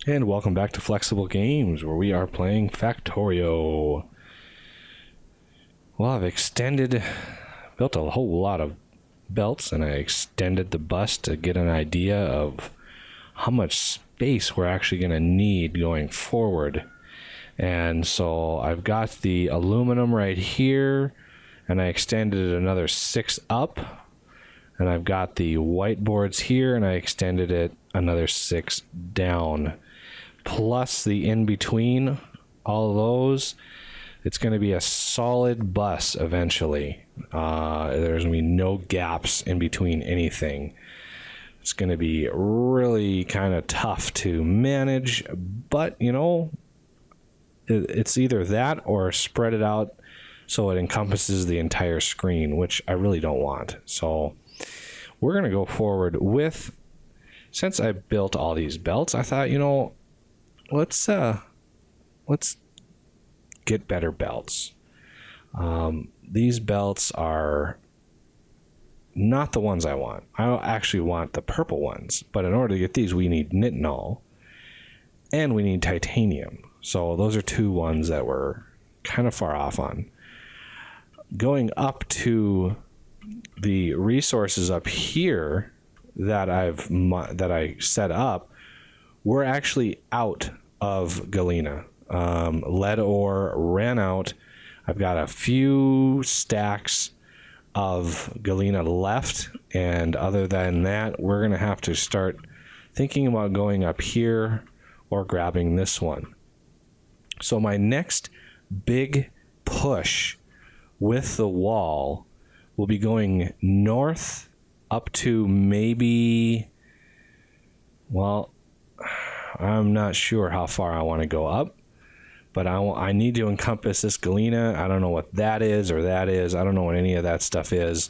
And welcome back to Flexible Games, where we are playing Factorio. Well, built a whole lot of belts, and I extended the bus to get an idea of how much space we're actually going to need going forward. And so I've got the aluminum right here, and I extended it another 6 up. And I've got the whiteboards here, and I extended it another 6 down. Plus the in-between, all of those, it's going to be a solid bus eventually. There's going to be no gaps in between anything. It's going to be really kind of tough to manage, but, you know, it's either that or spread it out so it encompasses the entire screen, which I really don't want. So we're going to go forward with, since I built all these belts, I thought, you know, let's get better belts. These belts are not the ones I want. I actually want the purple ones, but in order to get these, we need nitinol and we need titanium. So those are two ones that we're kind of far off on. Going up to the resources up here that I set up, we're actually out of galena. Lead ore ran out. I've got a few stacks of galena left, and other than that, we're going to have to start thinking about going up here or grabbing this one. So my next big push with the wall will be going north up to maybe, well, I'm not sure how far I want to go up, but I need to encompass this galena. I don't know what that is or that is. I don't know what any of that stuff is,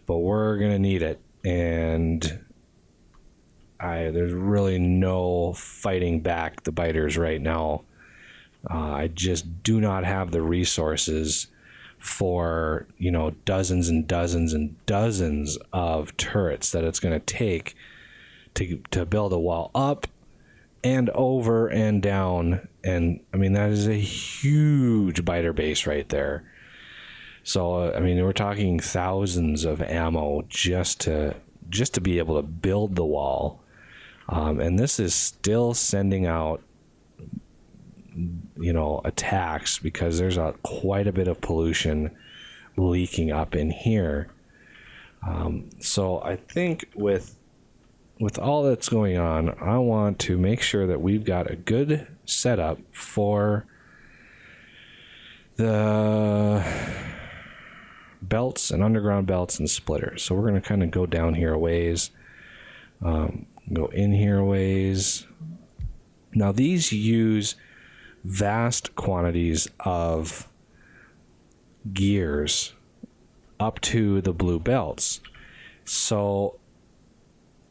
but we're going to need it. And there's really no fighting back the biters right now. I just do not have the resources for, you know, dozens and dozens and dozens of turrets that it's going to take to build a wall up and over and down. And I mean, that is a huge biter base right there. So I mean, we're talking thousands of ammo just to be able to build the wall. And this is still sending out, you know, attacks because there's quite a bit of pollution leaking up in here. So I think with all that's going on, I want to make sure that we've got a good setup for the belts and underground belts and splitters. So we're going to kind of go down here a ways, go in here a ways. Now these use vast quantities of gears up to the blue belts. So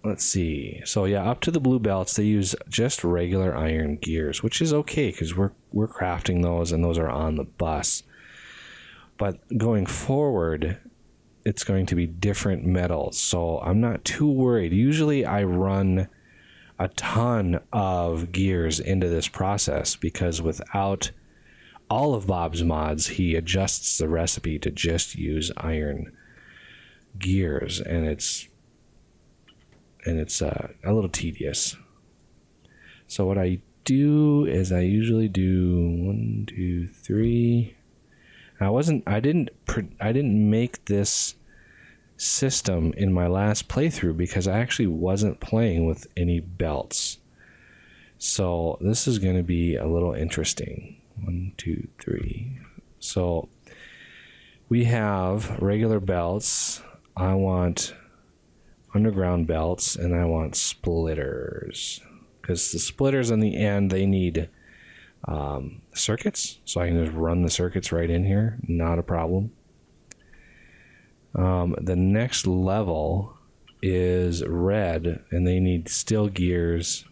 let's see. So yeah, up to the blue belts, they use just regular iron gears, which is okay because we're crafting those and those are on the bus. But going forward, it's going to be different metals. So I'm not too worried. Usually I run a ton of gears into this process because without all of Bob's mods, he adjusts the recipe to just use iron gears, and it's a little tedious. So what I do is I usually do 1, 2, 3. I didn't make this system in my last playthrough because I actually wasn't playing with any belts. So this is going to be a little interesting. 1, 2, 3. So we have regular belts. I want underground belts, and I want splitters because the splitters in the end, they need circuits, so I can just run the circuits right in here, not a problem. The next level is red, and they need steel gears.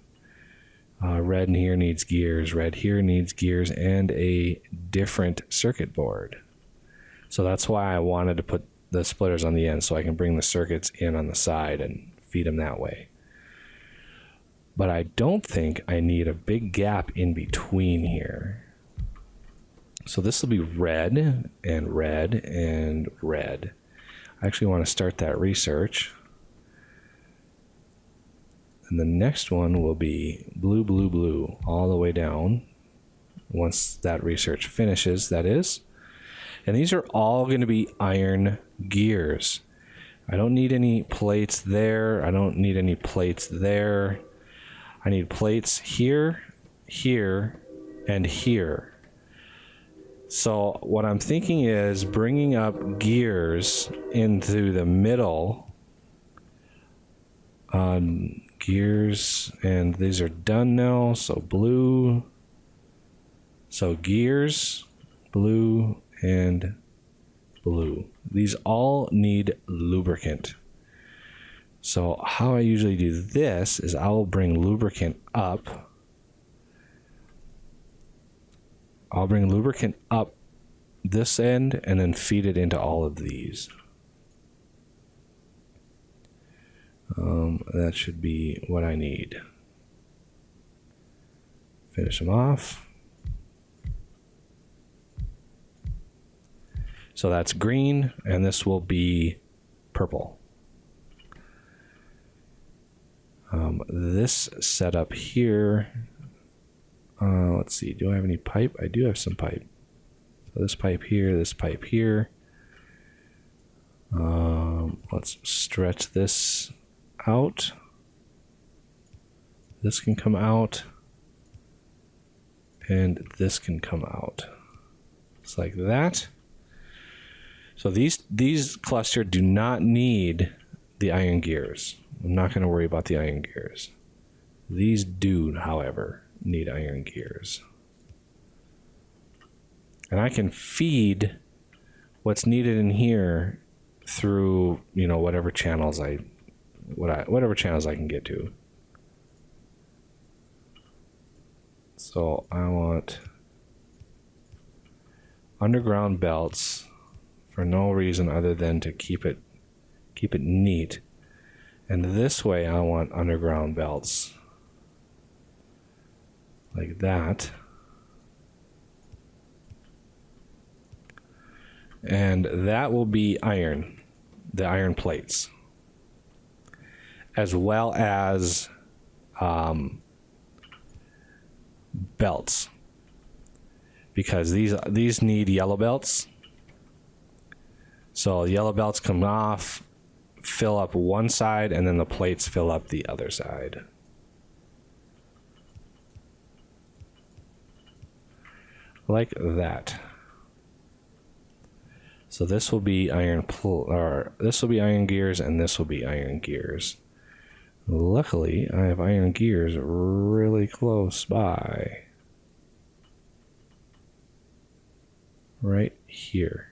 Red in here needs gears, red here needs gears, and a different circuit board. So that's why I wanted to put the splitters on the end, so I can bring the circuits in on the side and feed them that way. but I don't think I need a big gap in between here. So this will be red and red and red. I actually want to start that research. And the next one will be blue, blue, blue, all the way down. Once that research finishes, that is. And these are all going to be iron gears. I don't need any plates there. I don't need any plates there. I need plates here, here, and here. So what I'm thinking is bringing up gears into the middle. Gears, and these are done now. So blue. So gears, blue, and blue. These all need lubricant. So how I usually do this is I will bring lubricant up. I'll bring lubricant up this end and then feed it into all of these. That should be what I need. Finish them off. So that's green, and this will be purple. This setup here, let's see, do I have any pipe? I do have some pipe. So this pipe here, this pipe here. Let's stretch this out. This can come out, and this can come out. Just like that. So these cluster do not need the iron gears. I'm not going to worry about the iron gears. These do, however, need iron gears. And I can feed what's needed in here through, you know, whatever channels I can get to. So I want underground belts for no reason other than to keep it neat. And this way I want underground belts like that. And that will be iron, the iron plates, as well as belts, because these need yellow belts. So yellow belts come off, fill up one side, and then the plates fill up the other side. Like that. So this will be this will be iron gears, and this will be iron gears. Luckily, I have iron gears really close by. Right here.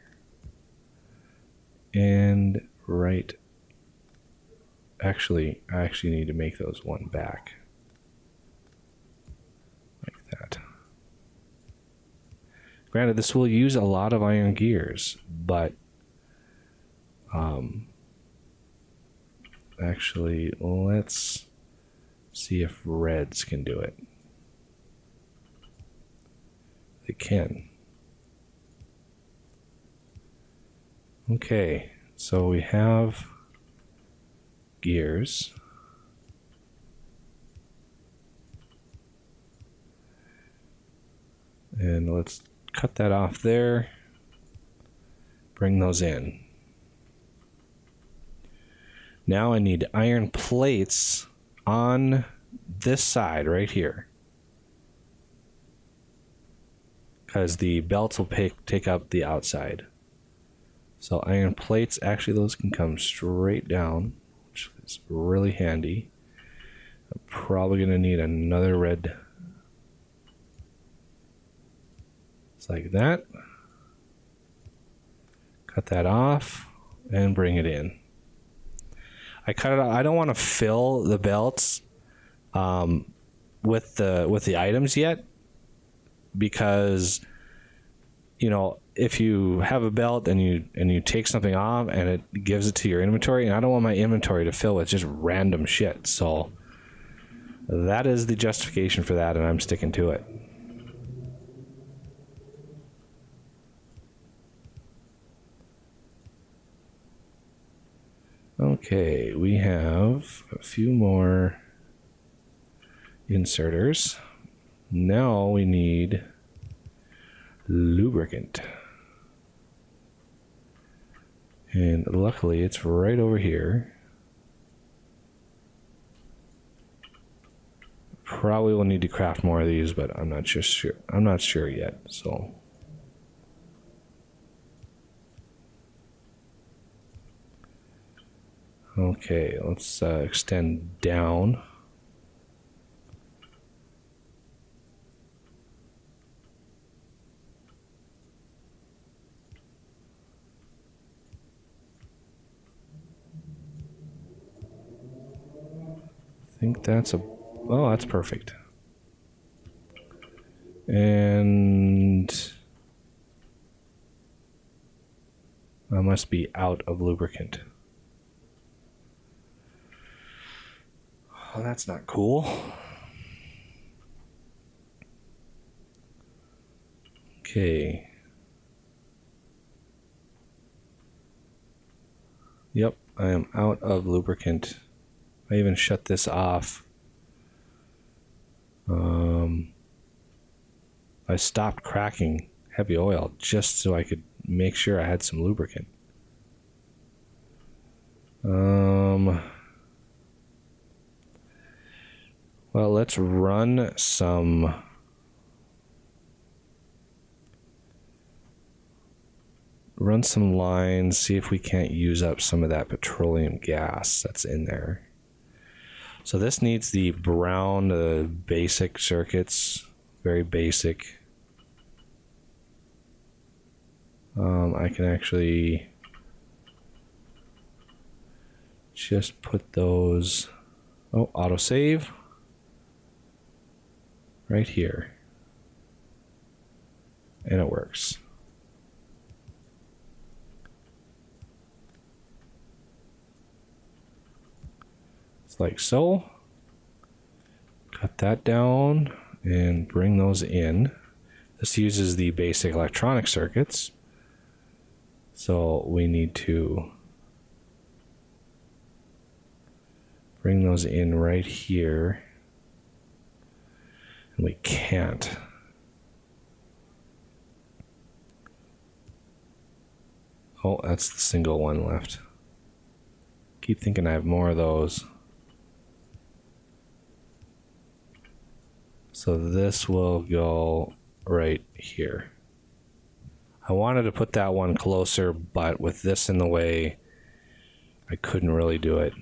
And right. Actually, I actually need to make those one back. Like that. Granted, this will use a lot of iron gears, but actually, let's see if reds can do it. They can. Okay, so we have gears. And let's cut that off there. Bring those in. Now I need iron plates on this side right here, because the belts will take up the outside. So iron plates, actually those can come straight down, which is really handy. I'm probably going to need another red. It's like that. Cut that off and bring it in. I cut it out. I don't want to fill the belts with the items yet, because you know, if you have a belt and you take something off and it gives it to your inventory, and I don't want my inventory to fill with just random shit. So That is the justification for that, and I'm sticking to it. Okay, we have a few more inserters. Now we need lubricant. And luckily it's right over here. Probably will need to craft more of these, but I'm not just sure. I'm not sure yet, so. Okay, let's extend down. I think that's oh, that's perfect. And I must be out of lubricant. Oh, that's not cool. Okay. Yep, I am out of lubricant. I even shut this off. I stopped cracking heavy oil just so I could make sure I had some lubricant. Well, let's run some lines, see if we can't use up some of that petroleum gas that's in there. So this needs the brown, basic circuits, very basic. I can actually just put those, autosave right here. And it works. It's like so. Cut that down and bring those in. This uses the basic electronic circuits. So we need to bring those in right here. And we can't. Oh, that's the single one left. Keep thinking I have more of those. So this will go right here. I wanted to put that one closer, but with this in the way, I couldn't really do it.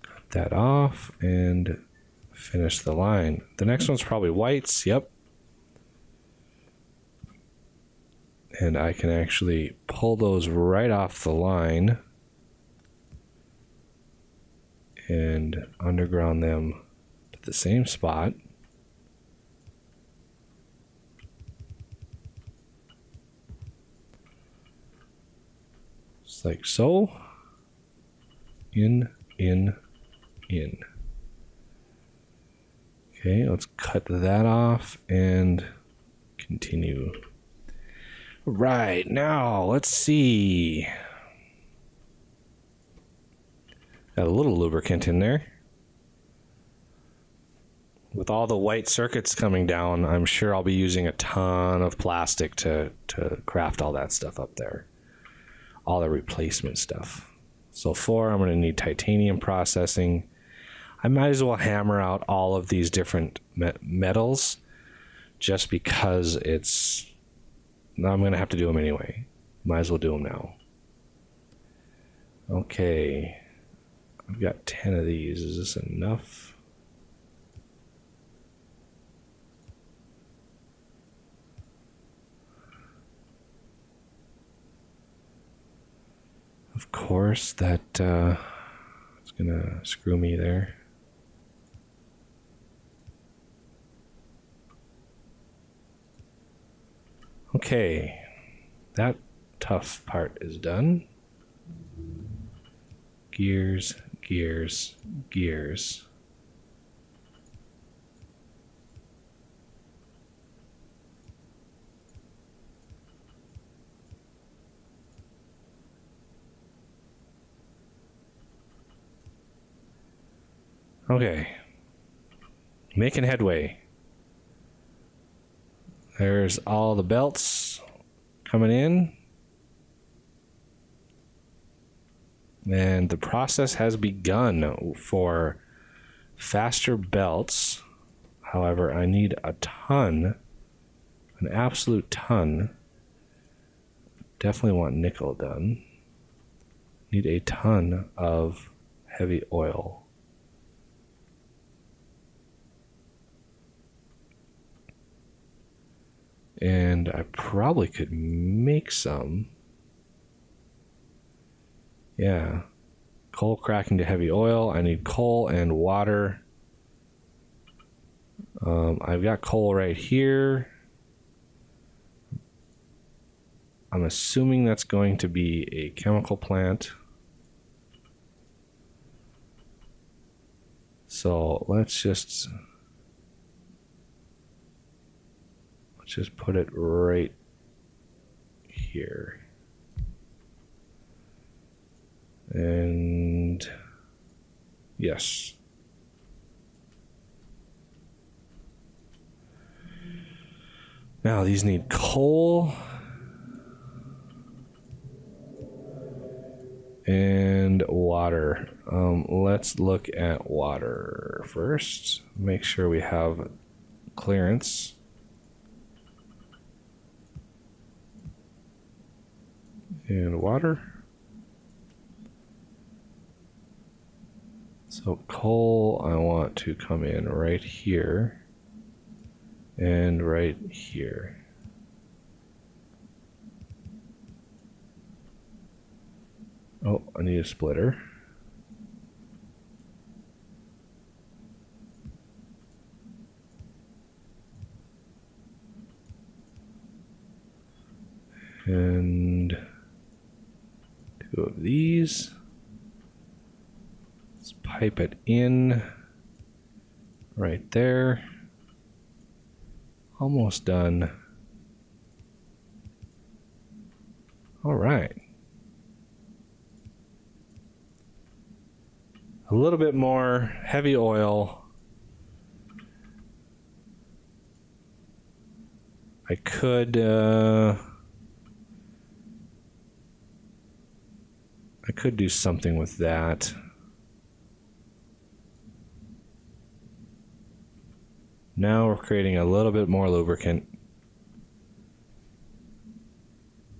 Cut that off and finish the line. The next one's probably whites, yep. And I can actually pull those right off the line and underground them to the same spot. Just like so. In. Okay, let's cut that off and continue. Right, now let's see. Got a little lubricant in there. With all the white circuits coming down, I'm sure I'll be using a ton of plastic to craft all that stuff up there. All the replacement stuff. So I'm going to need titanium processing. I might as well hammer out all of these different metals just because I'm going to have to do them anyway. Might as well do them now. Okay. I've got 10 of these. Is this enough? Of course, that is going to screw me there. Okay, that tough part is done. gears, gears, gears. Okay. Making headway. There's all the belts coming in. And the process has begun for faster belts. However, I need a ton, an absolute ton. Definitely want nickel done. Need a ton of heavy oil. And I probably could make some. Yeah. Coal cracking to heavy oil. I need coal and water. I've got coal right here. I'm assuming that's going to be a chemical plant. So let's just put it right here. And yes. Now these need coal and water. Let's look at water first. Make sure we have clearance. And water. So coal, I want to come in right here and right here. Oh, I need a splitter. And 2 of these. Let's pipe it in right there. Almost done. All right. A little bit more heavy oil. I could do something with that. Now we're creating a little bit more lubricant.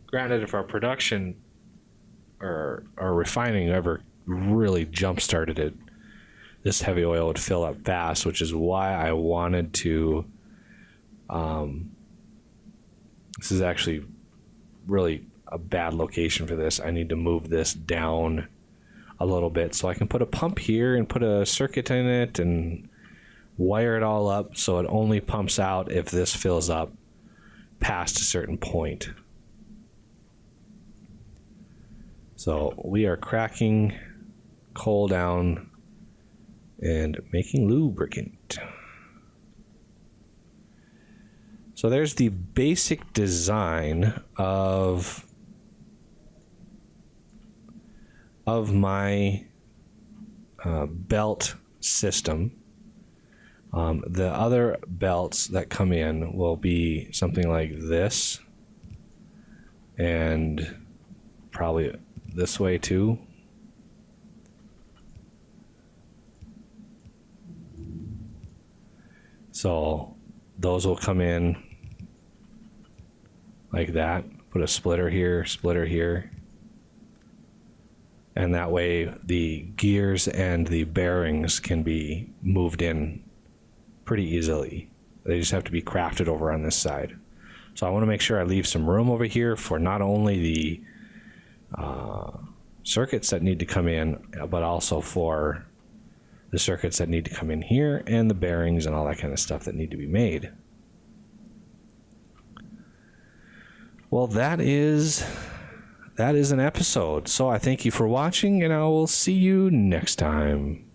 Granted, if our production or our refining ever really jump started it, this heavy oil would fill up fast, which is why I wanted to this is actually really a bad location for this. I need to move this down a little bit so I can put a pump here and put a circuit in it and wire it all up so it only pumps out if this fills up past a certain point. So we are cracking coal down and making lubricant. So there's the basic design of my belt system. The other belts that come in will be something like this, and probably this way too. So those will come in like that. Put a splitter here. And that way the gears and the bearings can be moved in pretty easily. They just have to be crafted over on this side. So I want to make sure I leave some room over here for not only the circuits that need to come in, but also for the circuits that need to come in here and the bearings and all that kind of stuff that need to be made. Well, that is that is an episode. So I thank you for watching, and I will see you next time.